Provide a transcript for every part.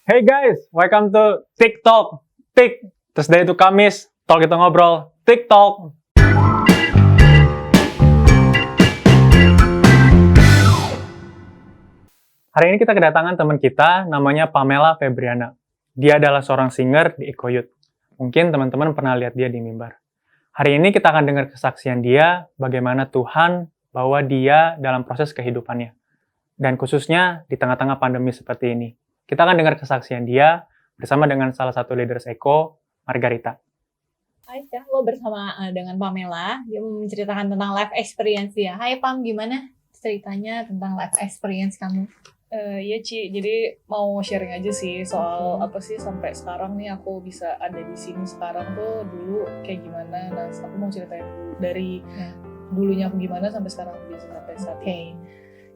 Hey guys, welcome to TikTok. Terus dari itu Kamis, talk itu ngobrol. TikTok. Hari ini kita kedatangan teman kita, namanya Pamela Febriana. Dia adalah seorang singer di Eko Youth. Mungkin teman-teman pernah lihat dia di mimbar. Hari ini kita akan dengar kesaksian dia, bagaimana Tuhan bawa dia dalam proses kehidupannya. Dan khususnya di tengah-tengah pandemi seperti ini. Kita akan dengar kesaksian dia bersama dengan salah satu leaders Eko, Margarita. Hai, sekarang lo bersama dengan Pamela. Dia mau menceritakan tentang life experience dia. Hai Pam, gimana ceritanya tentang life experience kamu? Iya Ci, jadi mau sharing aja sih soal apa sih sampai sekarang nih aku bisa ada di sini sekarang tuh dulu kayak gimana. Nah, aku mau ceritain dulu dari dulunya aku gimana sampai sekarang bisa sampai saat ini.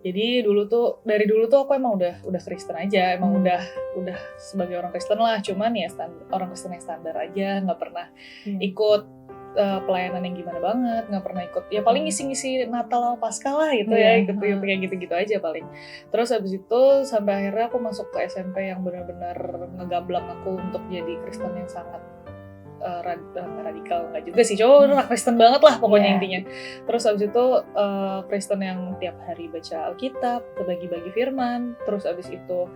Jadi dari dulu tuh aku emang udah Kristen aja, emang udah sebagai orang Kristen lah, cuman ya orang Kristen yang standar aja, nggak pernah ikut pelayanan yang gimana banget, nggak pernah ikut, ya paling ngisi-ngisi Natal sama Paskah lah gitu ya, ikut kayak gitu-gitu aja paling. Terus habis itu sampai akhirnya aku masuk ke SMP yang benar-benar ngegamblang aku untuk jadi Kristen yang sangat radikal, nggak juga sih, cuma Kristen banget lah pokoknya intinya. Terus habis itu Kristen yang tiap hari baca Alkitab, bagi-bagi firman, terus habis itu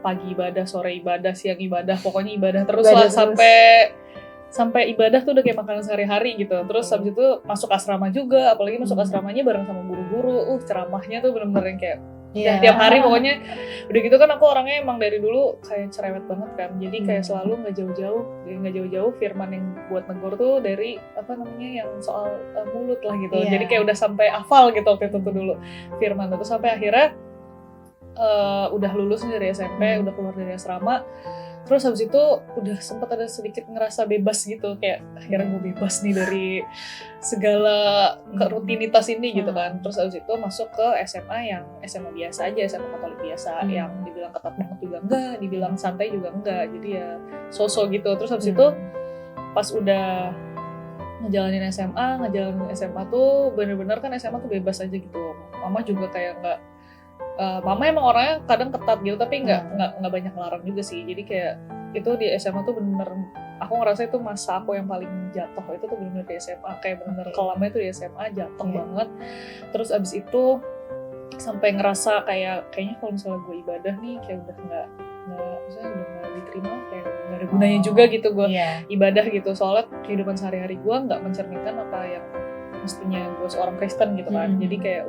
pagi ibadah, sore ibadah, siang ibadah, pokoknya ibadah terus lah sampai ibadah tuh udah kayak makanan sehari-hari gitu. Terus habis itu masuk asrama juga, apalagi masuk asramanya bareng sama guru-guru. Ceramahnya tuh bener-bener yang kayak tiap hari pokoknya. Udah gitu kan aku orangnya emang dari dulu kayak cerewet banget kan. Jadi kayak selalu nggak jauh-jauh firman yang buat negor tuh dari yang soal mulut lah gitu. Jadi kayak udah sampai hafal gitu waktu itu tuh dulu firman. Terus sampai akhirnya udah lulus dari SMP, udah keluar dari asrama. Terus habis itu udah sempat ada sedikit ngerasa bebas gitu, kayak akhirnya gue bebas nih dari segala rutinitas ini gitu kan. Terus habis itu masuk ke SMA yang SMA biasa aja, SMA Katolik biasa, yang dibilang ketat banget juga enggak, dibilang santai juga enggak, jadi ya so-so gitu. Terus habis itu pas udah ngejalanin SMA tuh bener-bener kan SMA tuh bebas aja gitu. Mama juga kayak nggak, Mama emang orangnya kadang ketat gitu, tapi nggak banyak larang juga sih. Jadi kayak itu di SMA tuh bener, aku ngerasa itu masa aku yang paling jatuh itu tuh bener di SMA, kayak bener kelamnya itu di SMA jatuh banget. Terus abis itu sampai ngerasa kayaknya kalau misalnya gue ibadah nih kayak udah nggak diterima, kayak nggak ada gunanya juga gitu gue ibadah gitu, soalnya kehidupan sehari-hari gue nggak mencerminkan apa yang mestinya gue seorang Kristen gitu kan. Jadi kayak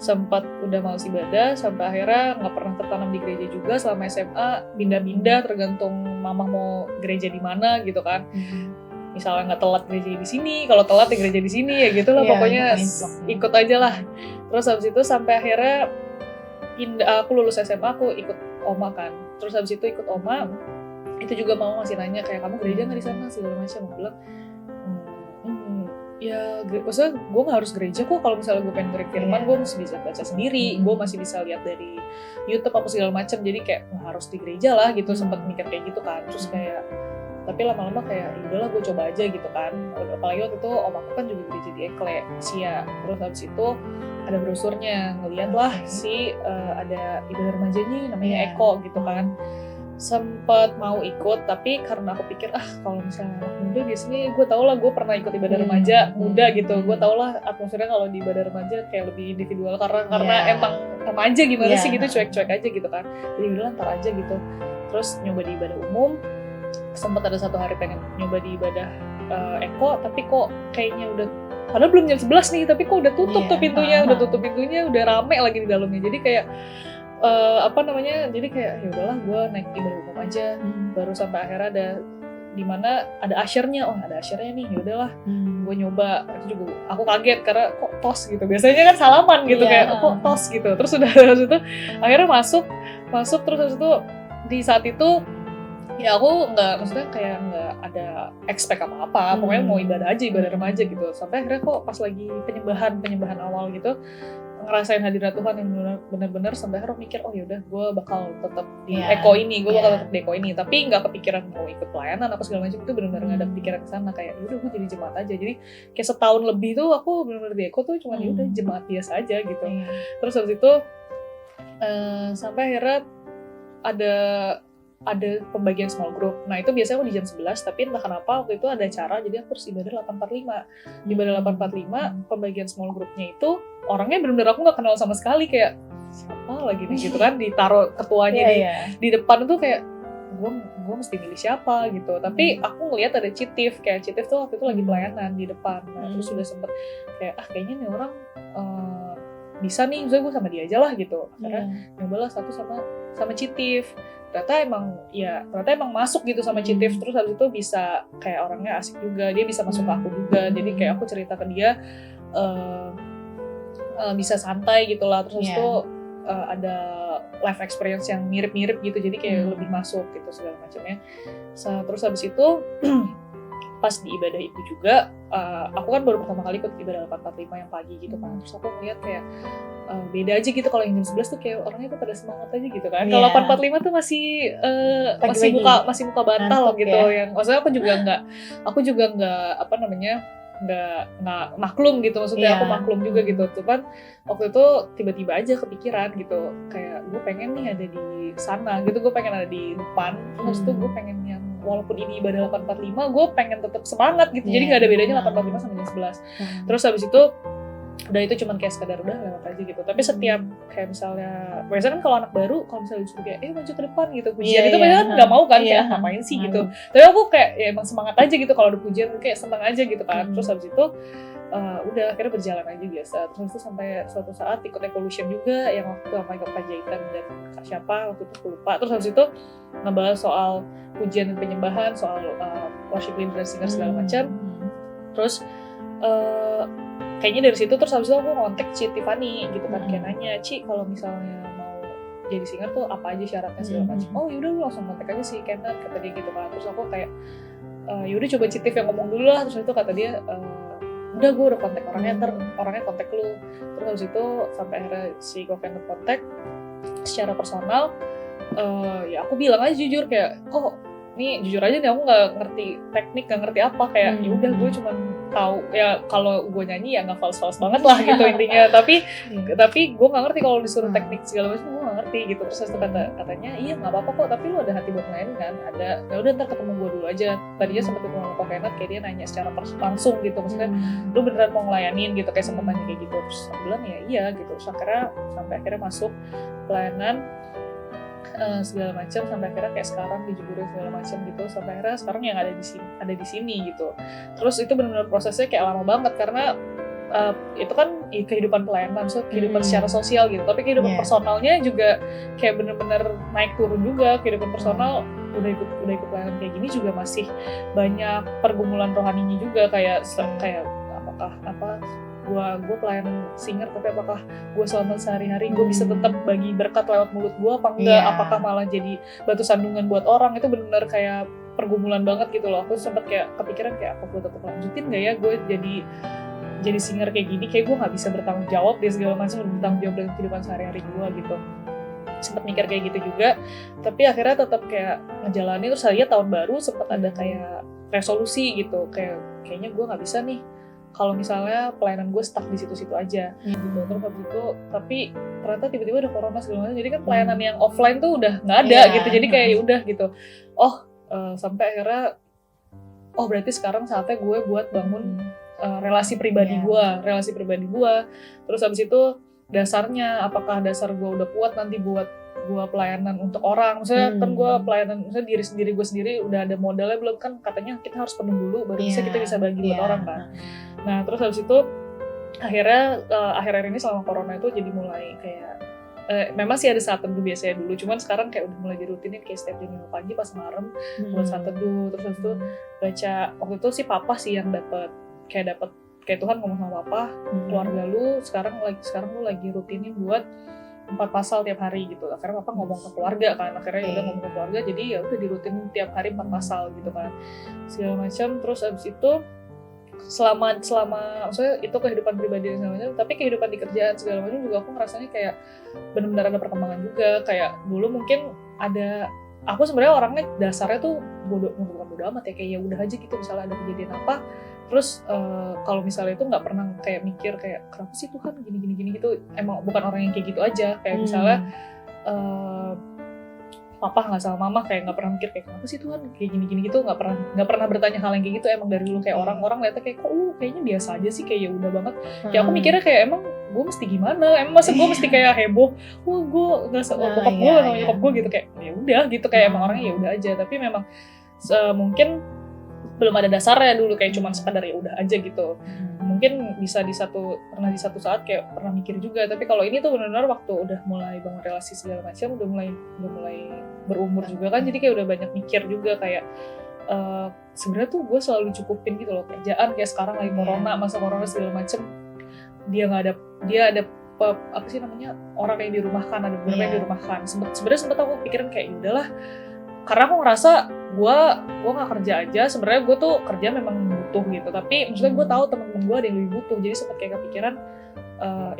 sempat udah males ibadah, sampai akhirnya nggak pernah tertanam di gereja juga selama SMA, pindah-pindah tergantung mama mau gereja di mana gitu kan. Misalnya nggak telat gereja di sini, kalau telat di gereja di sini ya gitu lah, pokoknya ikut aja lah. Terus habis itu sampai akhirnya aku lulus SMA, aku ikut OMA kan. Terus habis itu ikut OMA, itu juga mama masih nanya kayak kamu gereja nggak di sana segala macam. Aku bilang ya, maksudnya gue gak harus gereja kok, kalau misalnya gue pengen firman, gue masih bisa baca sendiri, gue masih bisa lihat dari YouTube apa segala macam, jadi kayak gak harus di gereja lah gitu. Sempat mikir kayak gitu kan. Terus kayak, tapi lama-lama kayak udahlah gue coba aja gitu kan. Apalagi waktu itu om aku kan juga gereja di Eklesia. Terus habis itu ada brosurnya, ngeliat lah ada ibadah remajanya namanya Eko gitu kan. Sempat mau ikut, tapi karena aku pikir kalau misalnya anak muda biasanya gue tau lah, gue pernah ikut ibadah remaja muda gitu, gue tau lah atmosfernya kalau di ibadah remaja kayak lebih individual, karena emang remaja gimana sih gitu, cuek-cuek aja gitu kan. Jadi udah ntar aja gitu. Terus nyoba di ibadah umum, sempat ada satu hari pengen nyoba di ibadah Eko, tapi kok kayaknya udah, padahal belum jam 11 nih, tapi kok udah tutup tuh pintunya, udah rame lagi di dalamnya. Jadi kayak jadi kayak ya udahlah gue naik ibadah umum aja. Baru sampai akhirnya ada di mana ada ushernya, ada ushernya nih, ya udahlah gue nyoba. Itu juga aku kaget karena kok tos gitu, biasanya kan salaman gitu, kayak kok tos gitu. Terus udah habis itu akhirnya masuk terus habis itu di saat itu ya aku nggak ada expect apa-apa, pokoknya mau ibadah remaja gitu. Sampai akhirnya kok pas lagi penyembahan awal gitu, ngerasain hadirat Tuhan yang benar-benar, sampai akhirnya mikir yaudah gue bakal tetap di Eko ini, tapi nggak kepikiran mau ikut pelayanan apa segala macam. Itu benar-benar nggak ada pikiran kesana, kayak yaudah gue jadi jemaat aja. Jadi kayak setahun lebih tuh aku benar-benar di Eko tuh cuma yaudah jemaat biasa aja gitu. Terus habis itu sampai akhirnya ada pembagian small group. Nah itu biasanya aku di jam 11, tapi entah kenapa waktu itu ada acara, jadi aku harus ibadah 8.45. Ibadah 8.45, pembagian small groupnya itu orangnya benar-benar aku nggak kenal sama sekali, kayak siapa lagi nih gitu kan, ditaruh ketuanya di depan tuh kayak gue mesti milih siapa gitu. Tapi aku ngelihat ada Citif, kayak Citif tuh waktu itu lagi pelayanan di depan. Nah terus udah sempet kayak kayaknya nih orang bisa nih, misalnya gue sama dia aja lah gitu. Akhirnya nyobalah satu sama Citif. Ternyata emang masuk gitu sama Citif. Terus habis itu bisa kayak orangnya asik juga, dia bisa masuk ke aku juga. Jadi kayak aku cerita ke dia bisa santai gitu lah. Terus habis itu ada life experience yang mirip-mirip gitu, jadi kayak lebih masuk gitu segala macamnya. Terus habis itu pas di ibadah itu juga aku kan baru pertama kali ikut ibadah 8.45 yang pagi gitu kan. Terus aku ngeliat kayak beda aja gitu, kalau yang jam 11 tuh kayak orangnya tuh pada semangat aja gitu kan. Kalau 8.45 tuh masih muka bantal gitu ya. Yang maksudnya aku juga nggak apa namanya, nggak maklum gitu, maksudnya aku maklum juga gitu. Cuman waktu itu tiba-tiba aja kepikiran gitu, kayak gue pengen nih ada di sana gitu, gue pengen ada di depan. Terus tuh gue pengen yang walaupun ini ibadah 8.45, gue pengen tetap semangat gitu. Jadi nggak ada bedanya 8.45 sama jam 11. Terus habis itu udah itu cuman kayak sekadar udah lewat aja gitu. Tapi setiap kayak misalnya biasanya kan kalau anak baru, kalau misalnya disuruh kayak maju ke depan gitu pujian itu biasanya kan nggak mau kan, kayak ngapain sih gitu. Tapi aku kayak ya emang semangat aja gitu, kalau ada pujian kayak senang aja gitu kan. Terus habis itu udah akhirnya berjalan aja biasa. Terus itu sampai suatu saat ikut Evolution juga, yang waktu sama Kak Panjaitan dan Kak siapa waktu itu aku lupa. Terus habis itu ngebahas soal pujian dan penyembahan, soal worship leader dan singer segala macam. Terus kayaknya dari situ terus habis itu aku kontak Ci Tiffany gitu kan, kayak nanya, Ci kalau misalnya mau jadi singer tuh apa aja syaratnya segala macam. Oh yaudah lu langsung kontak aja si Kenneth, kata dia gitu kan. Terus aku kayak yaudah coba Ci Tiff yang ngomong dulu lah. Terus itu kata dia udah gue udah kontak orangnya, ntar orangnya kontak lu. Terus habis itu sampai akhirnya si Kenneth kontak secara personal. Ya aku bilang aja jujur kayak nih jujur aja nih aku nggak ngerti teknik, nggak ngerti apa, kayak ya udah gue cuman tahu ya kalau gue nyanyi ya nggak fals banget lah gitu intinya. Tapi gue nggak ngerti kalau disuruh teknik segala macam, gue nggak ngerti gitu. Terus itu katanya iya nggak apa-apa kok, tapi lu ada hati buat main kan, ada, ya udah ntar ketemu gue dulu aja. Tadinya sempat ketemu sama Kenneth, kayak dia nanya secara langsung gitu, maksudnya lu beneran mau ngelayanin gitu, kayak sempat nanya kayak gitu. Terus aku bilang ya iya gitu. Terus sampai akhirnya masuk pelayanan segala macam, sampai akhirnya kayak sekarang dijeburin segala macam gitu, sampai akhirnya sekarang yang ada di sini gitu. Terus itu benar-benar prosesnya kayak lama banget, karena itu kan kehidupan pelayanan, so kehidupan secara sosial gitu, tapi kehidupan personalnya juga kayak benar-benar naik turun juga. Kehidupan personal udah ikut pelayanan kayak gini juga masih banyak pergumulan rohaninya juga, kayak apakah gue pelayanan singer, tapi apakah gue selama sehari-hari gue bisa tetap bagi berkat lewat mulut gue apa enggak, apakah malah jadi batu sandungan buat orang. Itu benar-benar kayak pergumulan banget gitu loh. Aku sempat kayak kepikiran kayak apa gue tetap lanjutin gak ya gue jadi singer kayak gini, kayak gue nggak bisa bertanggung jawab dia segala macam, bertanggung jawab dengan kehidupan sehari-hari gue gitu. Sempat mikir kayak gitu juga, tapi akhirnya tetap kayak ngejalanin. Terus saya tahun baru sempat ada kayak resolusi gitu, kayaknya gue nggak bisa nih kalau misalnya pelayanan gue stuck di situ-situ aja gitu. Terus habis itu tapi ternyata tiba-tiba ada corona segala macam, jadi kan pelayanan yang offline tuh udah nggak ada gitu. Jadi kayak udah gitu. Sampai akhirnya berarti sekarang saatnya gue buat bangun relasi pribadi gue. Terus habis itu dasarnya, apakah dasar gue udah kuat nanti buat gue pelayanan untuk orang. Maksudnya kan gue pelayanan, misalnya diri gue sendiri udah ada modalnya belum, kan katanya kita harus penuh dulu baru kita bisa bagi buat orang kan. Nah terus habis itu akhirnya akhir-akhir ini selama corona itu jadi mulai kayak memang sih ada saat teduh biasanya dulu, cuman sekarang kayak udah mulai dirutinin kayak setiap jam 5 pagi pas malam buat saat teduh. Terus habis itu baca, waktu itu sih papa sih yang dapat kayak Tuhan ngomong sama papa, keluarga lu sekarang lu lagi rutinin buat 4 pasal tiap hari gitu. Akhirnya papa ngomong ke keluarga kan, akhirnya udah ngomong ke keluarga, jadi ya udah dirutinin tiap hari 4 pasal gitu kan segala macam. Terus abis itu selama maksudnya itu kehidupan pribadi dan segala macam, tapi kehidupan di kerjaan segala macam juga aku ngerasanya kayak benar-benar ada perkembangan juga. Kayak dulu mungkin aku sebenarnya orangnya dasarnya tuh bukan bodo amat ya, kayak ya udah aja gitu, misalnya ada kejadian apa. Terus kalau misalnya itu nggak pernah kayak mikir kayak kenapa sih Tuhan gini gitu. Emang bukan orang yang kayak gitu aja. Kayak misalnya papa nggak sama mama, kayak nggak pernah mikir kayak kenapa sih Tuhan kayak gini-gini gitu, nggak pernah bertanya hal yang kayak gitu. Emang dari dulu kayak orang-orang lihatnya kayak kok lu kayaknya biasa aja sih, kayak ya udah banget. Kayak aku mikirnya kayak emang gue mesti gimana, emang masa gue mesti kayak heboh, wah gue nggak bokap gue sama nyokap gue gitu, kayak ya udah gitu, kayak emang orangnya ya udah aja. Tapi memang mungkin belum ada dasarnya dulu, kayak cuman sekadar ya udah aja gitu. Mungkin bisa di satu saat kayak pernah mikir juga. Tapi kalau ini tuh benar-benar waktu udah mulai bangun relasi segala macam, udah mulai berumur juga kan, jadi kayak udah banyak mikir juga kayak sebenarnya tuh gue selalu dicukupin gitu loh kerjaan. Kayak sekarang lagi masa corona segala macam, dia ada apa sih namanya, orang yang dirumahkan, ada beberapa yang dirumahkan. Sebenarnya sempet aku pikiran kayak udahlah, karena aku ngerasa gue nggak kerja aja, sebenarnya gue tuh kerja memang butuh gitu, tapi maksudnya gue tahu teman-teman gue ada yang lebih butuh, jadi sempat kayak kepikiran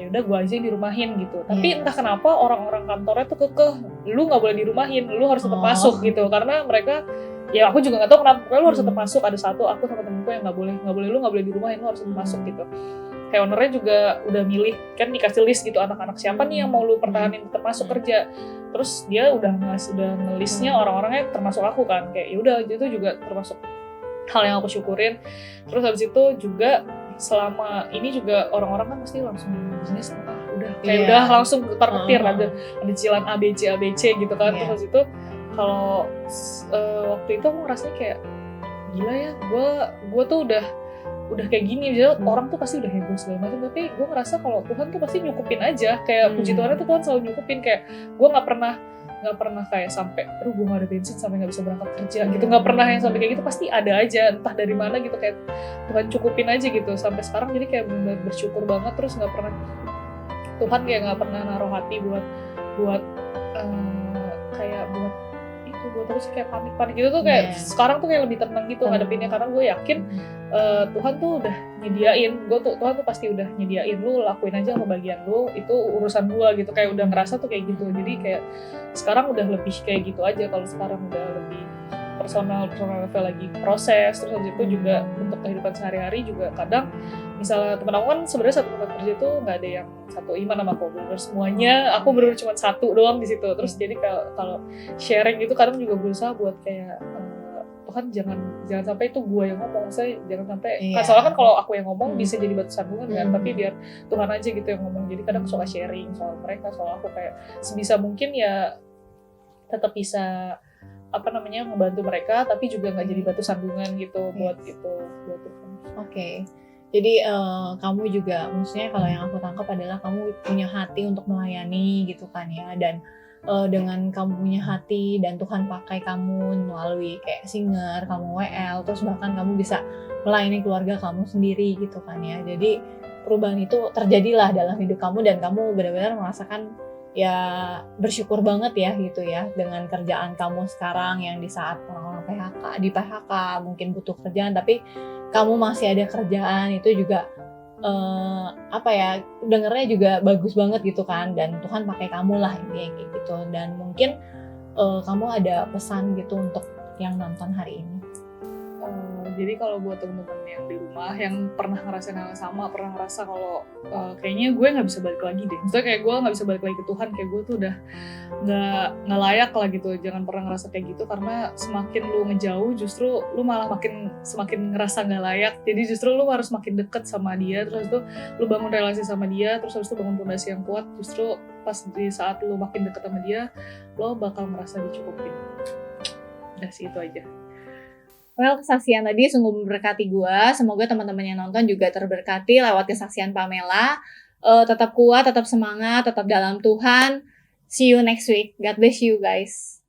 ya udah gue aja yang dirumahin gitu. Tapi entah kenapa orang-orang kantornya tuh kekeh, lu nggak boleh dirumahin, lu harus tetap masuk gitu, karena mereka, ya aku juga nggak tahu kenapa, lu harus tetap masuk. Ada satu aku sama temenku yang nggak boleh lu nggak boleh dirumahin, lu harus tetap masuk gitu. Kayak ownernya juga udah milih, kan dikasih list gitu anak-anak siapa nih yang mau lu pertahanin tetap masuk kerja. Terus dia udah nge-listnya orang-orangnya termasuk aku kan, kayak yaudah itu juga termasuk hal yang aku syukurin. Terus habis itu juga selama ini juga orang-orang kan pasti langsung bisnis udah kayak udah langsung ketar-ketir, ada cicilan ABC gitu kan. Terus habis itu kalau waktu itu aku ngerasanya kayak gila ya, gue tuh udah kayak gini, jadi orang tuh pasti udah heboh segala macam, tapi gue ngerasa kalau Tuhan tuh pasti nyukupin aja, kayak puji Tuhan itu Tuhan selalu nyukupin. Kayak gue nggak pernah kayak sampai aduh gue nggak ada bensin sampai nggak bisa berangkat kerja gitu, nggak pernah yang sampai kayak gitu. Pasti ada aja entah dari mana gitu, kayak Tuhan cukupin aja gitu sampai sekarang. Jadi kayak benar bersyukur banget. Terus nggak pernah, Tuhan kayak nggak pernah naruh hati buat kayak buat terus kayak panik gitu tuh. Kayak sekarang tuh kayak lebih tenang gitu ngadepinnya, karena gue yakin Tuhan tuh udah nyediain, Tuhan tuh pasti udah nyediain, lu lakuin aja apa bagian lu, itu urusan gue gitu. Kayak udah ngerasa tuh kayak gitu. Jadi kayak sekarang udah lebih kayak gitu aja. Kalau sekarang udah lebih personal level lagi proses. Terus habis itu juga untuk kehidupan sehari-hari juga kadang misalnya temen aku kan sebenarnya satu tempat kerja tuh nggak ada yang satu iman sama aku, bener semuanya aku bener cuma satu doang di situ. Terus jadi kalau sharing gitu kadang juga berusaha buat kayak Tuhan jangan sampai itu gue yang ngomong, saya jangan sampai kan soalnya kan kalau aku yang ngomong bisa jadi batu sandungan kan, tapi biar Tuhan aja gitu yang ngomong. Jadi kadang suka sharing soal mereka, soal aku, kayak sebisa mungkin ya tetap bisa ngebantu mereka, tapi juga nggak jadi batu sandungan gitu buat Tuhan. Oke. Jadi kamu juga, maksudnya kalau yang aku tangkap adalah kamu punya hati untuk melayani gitu kan ya, dan dengan kamu punya hati dan Tuhan pakai kamu melalui kayak singer, kamu WL, terus bahkan kamu bisa melayani keluarga kamu sendiri gitu kan ya. Jadi perubahan itu terjadilah dalam hidup kamu dan kamu benar-benar merasakan ya bersyukur banget ya gitu ya dengan kerjaan kamu sekarang, yang di saat orang-orang di PHK mungkin butuh kerjaan tapi kamu masih ada kerjaan. Itu juga dengernya juga bagus banget gitu kan, dan Tuhan pakai kamu lah intinya kayak gitu. Dan mungkin kamu ada pesan gitu untuk yang nonton hari ini? Jadi kalau buat temen-temen yang di rumah yang pernah ngerasain hal yang sama, pernah ngerasa kalau kayaknya gue nggak bisa balik lagi deh, maksudnya kayak gue nggak bisa balik lagi ke Tuhan, kayak gue tuh udah nggak layak lah gitu. Jangan pernah ngerasa kayak gitu, karena semakin lu ngejauh justru lu malah semakin ngerasa nggak layak. Jadi justru lu harus makin deket sama dia, terus tuh lu bangun relasi sama dia, terus habis itu bangun fondasi yang kuat. Justru pas di saat lu makin deket sama dia, lo bakal merasa dicukupin. Udah sih, itu aja. Well, kesaksian tadi sungguh memberkati gue. Semoga teman-teman yang nonton juga terberkati lewat kesaksian Pamela. Tetap kuat, tetap semangat, tetap dalam Tuhan. See you next week. God bless you guys.